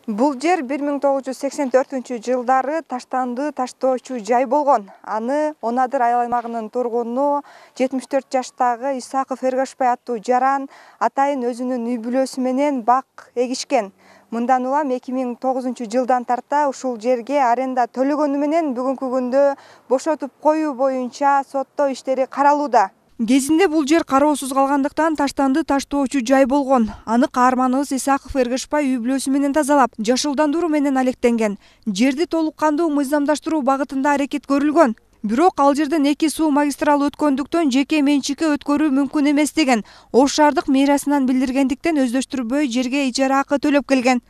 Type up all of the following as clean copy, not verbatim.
Бул жер 1984-жылдары таштанды таштоочу жай болгон. Аны Онадыр айыл аймагынын тургуну 74 жаштагы Исаков Эргашбай аттуу жаран атайын өзүнүн үй бүлөсү менен бак эгишкен. Мындан улам 2009-жылдан тарта ушул жерге аренда төлөгөнү менен бүгүнкү күндө бошотуп коюу боюнча сотто иштери каралууда. Кезинде бул жер кароосуз калгандыктан таштанды таштоочу жай болгон. Аны каарманыбыз Исаков Эргашбай үй бүлөсү менен тазалап, жашылдандыруу менен алектенген. Жерди толук кандуу мыйзамдаштыруу багытында аракет көрүлгөн. Бирок ал жерден 2 суу магистралы өткөндүктөн жеке менчикке өткөрүү мүмкүн эмес деген. Ош шаардык мэриасынан билдиргендиктен өздөштүрбөй жерге ижара акы төлөп келген.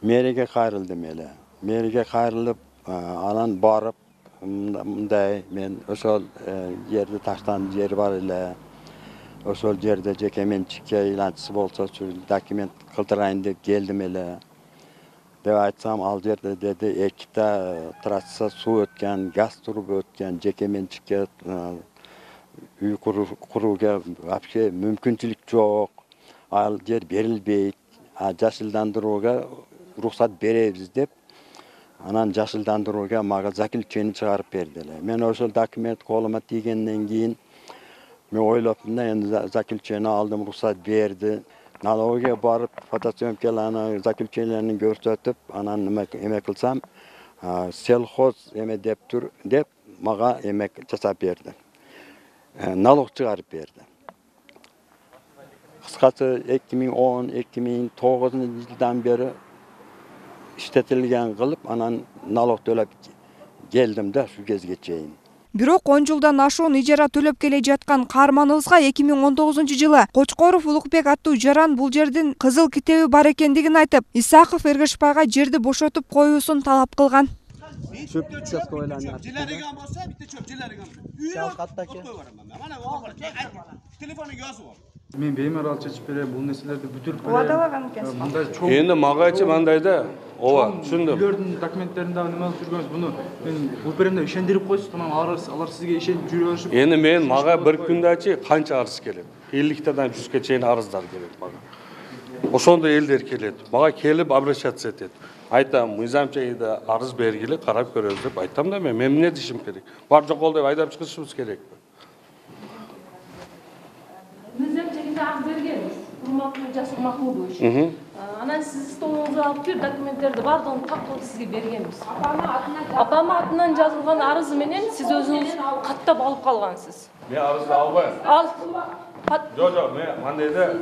Мэрияга кайрылдым эле. Мэрияга кайрылып, анан барып мындай мен ошол жерди таштан жер бар эле. Ошол жерде жеке менчикке айланчысы болсочу документ кылдырайын деп келдим эле. Деп айтсам, ал жерде деди 2 трасса суу өткөн, газ трубы өткөн, жеке менчикке үй курууга вообще мүмкүнчүлүк жок. Ал жер берилбейт. Жашылдандырууга уруксат беребиз деп анан жашылдандырууга мага заключение чыгарып берди эле. Мен ошол документ колума тийгенден кийин мен ойлоптум да, энди заключение алдым, уруксат берди. Налогага барып фотосъемкаланы заключениени көрсөтүп, анан эме кылсам, селхоз эме деп тур деп мага эме жасап берди. Налог чыгарып берди. Кыскасы 2010-2009-жылдан бери иштетилген кылып, анан налог төлөп келдим да шу кезге чейин. Бирок 10 жылдан ашуун ижара төлөп келе жаткан каарманыбызга 2019-жылы Кочкоров Улукбек аттуу жаран бул жердин кызыл китеби бар экендигин айтып, Исаков Эргашбайга жерди бошотуп коюусун талап кылган. Çöp участка ойланып. Жилереген болса, битте чөп жилереген. Үйрөк каттаке. Мана телефону жазып ал. Мен беймарал чечип берем, бул нерселерди бүтүрүп берем. Убадалаган экенсиз. Мындай чоң. Эndi магачы мандайда, ооба, түшүндүм. Үйлөрдүн документтерин дагы неме кылып жүргөнбүз, буну мен бул беремде ишендирип койсуз, тамам алар сизге ишенип жүрө беришип. Эndi мен мага бир күндө канча арыз келет? 50-тен 100ге чейин арыздар келет мага. Ошондой элдер келет. Мага келип обращаться этет. Айтам, мыйзамчайда арыз бергиле, карап көрөбүз деп айтам да мен эмне дешим керек? Бар жок деп айдап чыгышыбыз керекпи? Мыйзамчайда арыз бергенбиз. Урматтуу Жасыр Махмудович. Анан сиз столуңузга алып кирип документтерди бардыгын так кылып сизге бергенбиз. Апама атынан жазылган арыз менен сиз өзүңүз каттап алып калгансыз. Мен арызды албайм. Ал. Жок, мен мандайда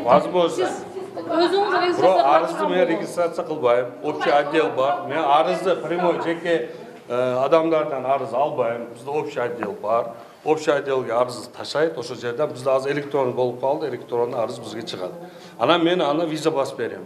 возможно. Өзүңүз регистрация арызды мен регистрация кылбайм. Общий отдел бар. Мен арызды прямой жеке адамдардан арыз албайм. Бизде общий отдел бар. Общий отделге арыз ташайт. Ошол жерден бизде азыр электронный болуп калды. Электронный арыз бизге чыгат. Анан мен аны виза басып берем.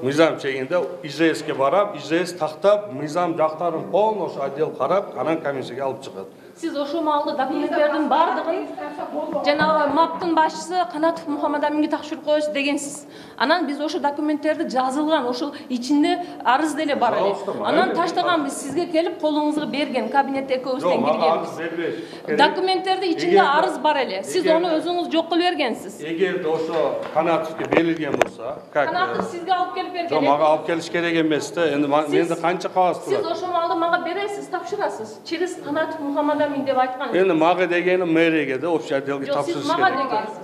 Мыйзам чегинде ИЖСке барам, ИЖС тактап, мыйзам жактарын полный ошо отдел карап, анан комиссияга алып чыгат. Сиз ошол маалда документтердин бардыгын жанагы МАПтын башчысы Канатов Мухаммад Аминге тапшырып коесуз дегенсиз. Анан биз ошо документтерди жазылган, ошол ичинде арыз деле бар эле. Анан таштаганбыз, сизге келип колуңузга берген, кабинетте экөөбүздөн киргенбиз. Документтерди ичинде арыз бар эле. Сиз аны өзүңүз жок кылып бергенсиз. Эгерде ошо Канатовке берилген болсо, как Канатов сизге алып келип берген. Жок, мага алып келиш керек эмес да. Энди менде канча кагаз турат? Сиз ошол маалда мага бересиз, тапшырасыз. Через Канатов Мухаммад Амин деп айткан. Эndi мага дегени мэрияга да общий отделге тапшырыш керек. Мага дегенсиз.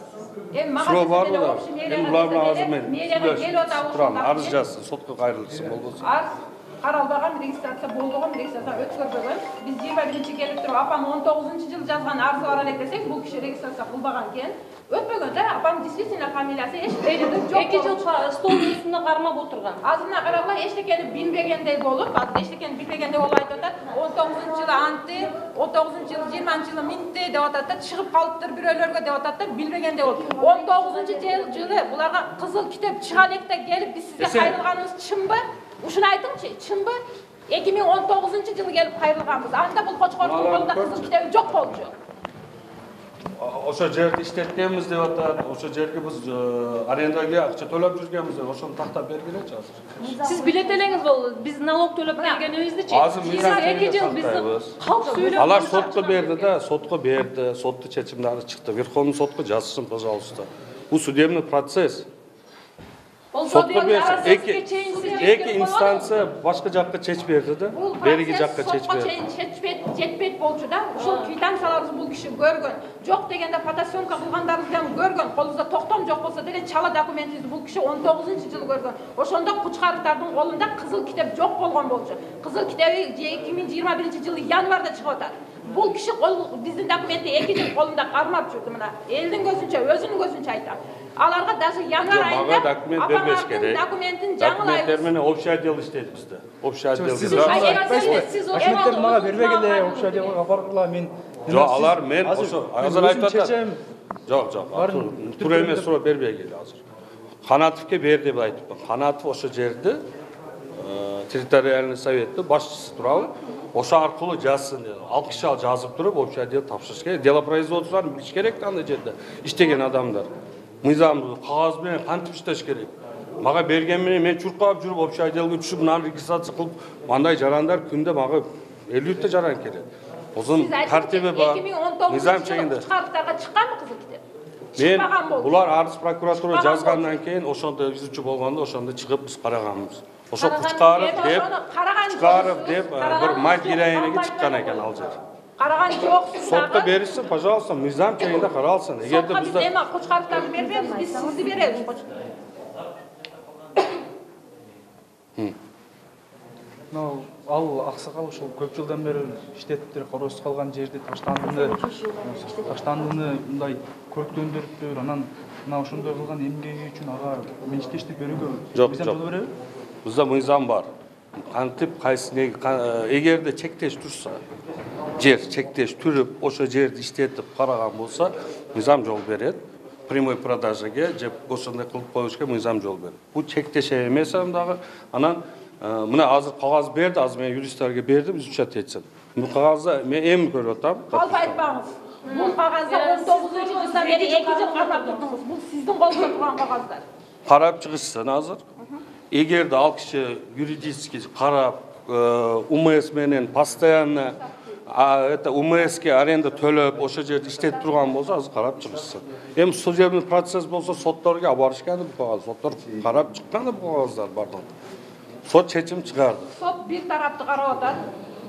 Суроо бар да. Эми булар менен азыр мен турам, арыз жазсын, сотко кайрылсын болбосо. Каралбаган, регистрация болгон, регистрация өткөрбөгөн. Биз 21-чи келип туруп, апам 19-жылы жазган арызы бар элек десек, бул киши регистрация кылбаган экен. Өтпөгөн да, апам действительно фамилиясы эч элек жок. 2 жыл столдун үстүндө кармап отурган. Азына карабай эчтекени билбегендей болуп, азыр эчтекени билбегендей болуп айтып атат. 19-жылы антты, 19-жылы 20-жылы минтти деп атат да, чыгып калыптыр бирөөлөргө деп атат да, билбегендей болуп. 19-жылы буларга кызыл китеп чыга электе келип биз сизге кайрылганыбыз чынбы? Ушуну айтыңчы, чынбы? 2019-жылы келип кайрылганбыз. Анда бул Кочкоровдун колунда кызыл китеби жок болчу. Ошо жерди иштеткенбиз деп атат. Ошо жерге биз арендага акча төлөп жүргөнбүз деп ошону тактап бергилечи азыр. Сиз билет элеңиз болду. Биз налог төлөп келгенибиздичи. Азыр мыйзам 2 жыл бизди калп сүйлөп. Алар сотко берди да, сотко берди. Соттун чечимдери чыкты. Верховный сотко жазсын, пожалуйста. Бул судебный процесс. Sotqa bersin. Эки инстанция башка жакка чечип берди да. Берги жакка чечип берди. Жетпейт болчу да. Ушул квитанцияларыбызды бул киши көргөн. Жок дегенде фотосъемка кылгандарыбызды көргөн. Колубузда токтом жок болсо деле чала документибизди бул киши 19-жылы көргөн. Ошондо Кучкаровдун колунда кызыл китеп жок болгон болчу. Кызыл китеби 2021-жылы январда чыгып атат. Бул киши биздин документти 2 жыл колунда кармап жүрдү мына. Элдин көзүнчө, өзүнүн көзүнчө айтам. Аларга даже январ айында документ бербеш керек. Документтин Документтер менен общий отдел иштейт бизде. Общий отдел. Документтер мага бербегиле, общий отделге апаргыла, мен Жок, алар мен ошо азыр айтып атат. Жок, туура эмес суроо бербегиле азыр. Канатовке бер деп айтыпмын. Канатов ошо жерде территориальный советте башчысы турабы. Ошо аркылуу жазсын деп. 6 киши жазып туруп общий отдел тапшырыш керек. Дело производстволарын билиш керек да андай жерде иштеген адамдар. Мыйзамды кагаз менен кантип иштеш керек. Мага берген менен мен чуркап жүрүп общий отделге түшүп, мынаны регистрация кылып, мындай жарандар күндө мага 50 та жаран келет. Озун тартиби бар. Мыйзам чегинде. Чыгарыктарга чыкканбы кызыл китеп? Мен булар арыз прокуратура жазгандан кийин ошондо изучу болгондо ошондо чыгып биз караганбыз. Ошо Кучкаров деп бир мать героинеге чыккан экен ал жер. Караган жоксуз. Сотко беришsin, пожалуйста, мыйзам чегинде каралсын. Эгерде бизде эме Кучкаровдарды бербейбиз, биз сизди беребиз. Ал аксакал ушул көп жылдан бери иштетиптир, коросуз калган жерди таштандыны мындай көрктөндүрүптүр, анан мына ошондой кылган эмгеги үчүн ага менчиктештик берүүгө мыйзам жол береби? Бизде мыйзам бар. Кантип кайсы эгерде чектеш турса, жер чектеш түрүп, ошо жерди иштетип караган болсо, мыйзам жол берет. Прямой продажага же ошондой кылып коюшка мыйзам жол берет. Бул чектеше эмес дагы. Анан мына азыр кагаз берди, азыр мен юристтерге бердим, изучать этсин. Бул кагазды мен эми көрүп атам. Калп айтпаңыз. Бул кагазды 19-жылдан бери 2 жыл карап турдуңуз. Бул сиздин колуңузда турган кагаздар. Карап чыгышсын азыр. Эгерде ал киши юридически карап, УМС менен постоянно УМСке аренда төлөп, ошо жерде иштетип турган болсо, азыр карап чыгышсын. Эми судебный процесс болсо, сотторго алып барышкан бул кагаз. Соттор карап чыккан бул кагаздарды бардык. Сот чечим чыгарды. Сот бир тарапты карап атат.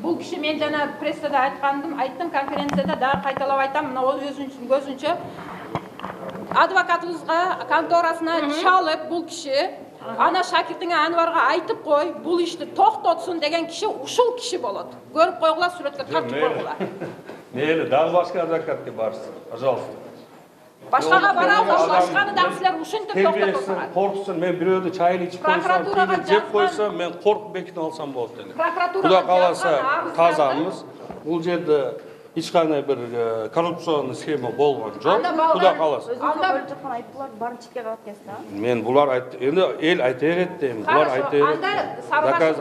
Бул киши мен жана прессада айттым, конференцияда дагы кайталап айтам, мына өзүнүн көзүнчө адвокатыбызга конторасына чалып бул киши ана шакиртиңе Анварга айтып кой, бул ишти токтотсун деген киши ушул киши болот. Көрүп койгула, сүрөткө тартып койгула. Мейли, дагы башка адвокатка барсын, пожалуйста. Башкага барабыз, башканы дагы силер ушинтип токтотосуңар. Корксун, мен бирөөдү чайын ичип койсом, жеп койсом, мен коркуп бекинип алсам болот эле. Куда каласа тазамыз. Бул жерде эч кандай бир коррупционный схема болгон жок. Куда каласа. Анда бөлүп жаткан айыптууларды баарын четке кагат экенсиз, а? Мен булар энди эл айта берет дейм. Булар айта берет. Доказ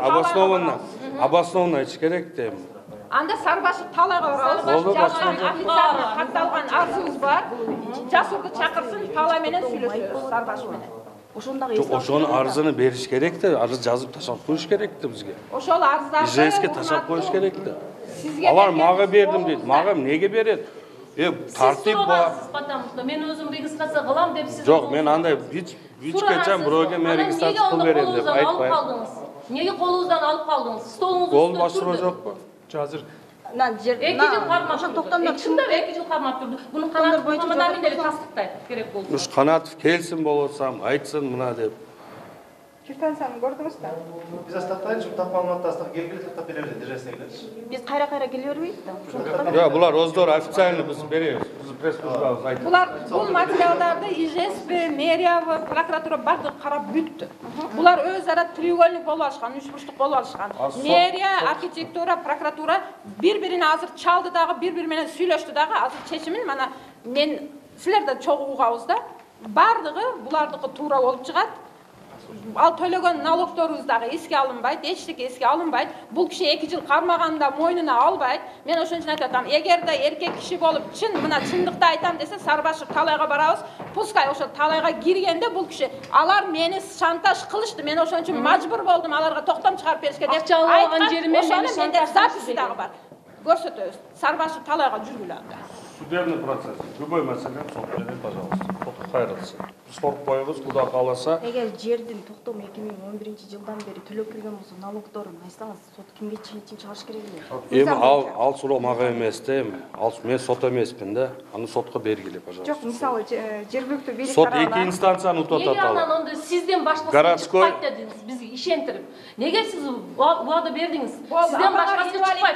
обоснованно айтыш керек дейм. Анда Сарбашев талайга барабыз. Жазган официально катталган арызыбыз бар. Жасурду чакырсын, талай менен сүйлөшөбүз Сарбашев менен. Ошондогу Ошонун арызын бериш керек да, арыз жазып ташап коюш керек да бизге. Ошол арыздарды ИЖСке ташап коюш керек да. Алар мага бердим дейт. Мага эмнеге берет? Тартип бар. Потому что мен өзүм регистрация кылам деп сиз. Жок, мен андай бич кечен бирөөгө мен регистрация кылып берем деп айтпайм. Неге колуңуздан алып калдыңыз? Столуңуздун Кол башыроо жокпу? Азыр жер 2 жыл кармап токтомдо. Чындап 2 жыл кармап турду. Буну Канатов Мухаммадамин деле тастыктайт керек болду. Уш Канатов келсин болсам, айтсын мына деп. Квитанцияны көрдүңүз да? Биз астактайчы, так маалыматты астак келгиле тактап беребиз, держасыңыз. биз кайра келе бербейт да. Жок, булар өздөрү официально биз беребиз. Биз пресс-службабыз айтты. Булар бул материалдарды ИЖС, мэрия, прокуратура бардыгы карап бүттү. Булар өз ара треугольник болуп алышкан, үч бурчтук болуп алышкан. Мэрия, архитектура, прокуратура бири-бирине азыр чалды дагы, бири-бири менен сүйлөштү дагы. Азыр чечимин мана мен силерде чогуу угабыз да. Бардыгы булардыкы туура болуп чыгат. Ал төлөгөн налогторубуз дагы эске алынбайт, эчтеке эске алынбайт. Бул киши 2 жыл кармаганда мойнуна албайт. Мен ошон үчүн айтып атам, эгерде эркек киши болуп, мына чындыкты айтам десе, Сарбашев талайга барабыз. Пускай ошо талайга киргенде бул киши алар мени шантаж кылышты. Мен ошон үчүн мажбур болдум аларга токтом чыгарып беришке деп айткан. Ошону менде записи дагы бар. Көрсөтөбүз. Сарбашев талайга жүргүлө анда. судебный процесс. Любой мәселе сотқа береді, пожалуйста. Сотқа қайрылсын. Біз қорқып қойғыз, Құда қаласа. Эгер жердин токтому 2011-жылдан бери төлөп келген болсо, налогдорун айтсаңыз, сот кимге чейин чыгарыш керек эле? Эми ал суроо мага эмес да, ал мен сот эмеспин да. Аны сотко бергиле, пожалуйста. Жок, мисалы жергиликтүү бийлик Сот эки инстанцияны утуп атат. Неге анан онда сизден башкасы чыкпайт дедиңиз, бизди ишентирип? Неге сиз убада бердиңиз? Сизден башкасы чыкпайт.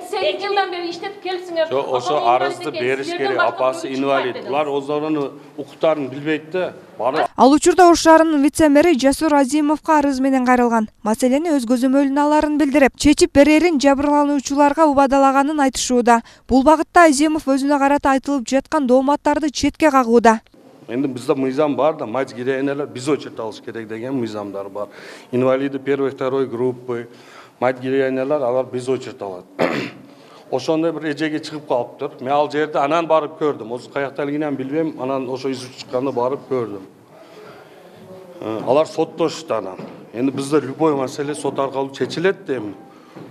38 жылдан бери иштеп келсиңер. Жок, ошо арызды бериш керек. Апасы инвалид. Булар өздөрүнүн укуктарын билбейт да. Ал учурда Ош шаарынын вице-мэри Жасур Азимовго арыз менен кайрылган. Маселени өз көзөмөлүнө аларын билдирип, чечип берерин жабырлануучуларга убадалаганын айтышууда. Бул багытта Азимов өзүнө карата айтылып жаткан дооматтарды четке кагууда. Енді бізде мыйзам бар да, мать героинялар біз очерт алыш керек деген мыйзамдар бар. Инвалиды первой, второй группы, мать героинялар алар біз очерт алат. Ошондой бир эжеге чыгып калыптыр. Мен ал жерде анан барып көрдүм. Осы каякталгенин билбейм, анан ошо изип чыкканда барып көрдүм. Алар соттошду анан. Эndi бизде любой маселе сот аркылуу чечилет да эми.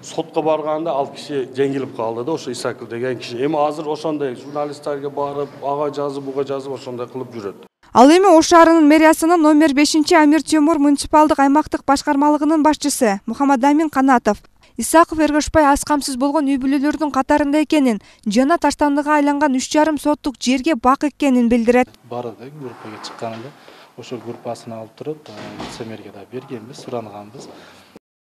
Сотко барганда ал киши жеңилип калды да, ошо Исаков деген киши. Эми азыр ошондой журналисттерге барып, ага жазып, буга жазып ошондой кылып жүрөт. Ал эми Ош шаарынын мэриясынын номер 5-Амир Темур муниципалдык аймактык башкармалыгынын башчысы Мухаммадамин Канатов Исаков Эргешбай аз камсыз болгон үй бүлөлөрдүн катарында экенин жана таштандыга айланган 3,5 соттук жерге бак экенин билдирет. Барды группага чыкканында ошол группасын алып туруп, вице-мэрге да бергенбиз, суранганбыз.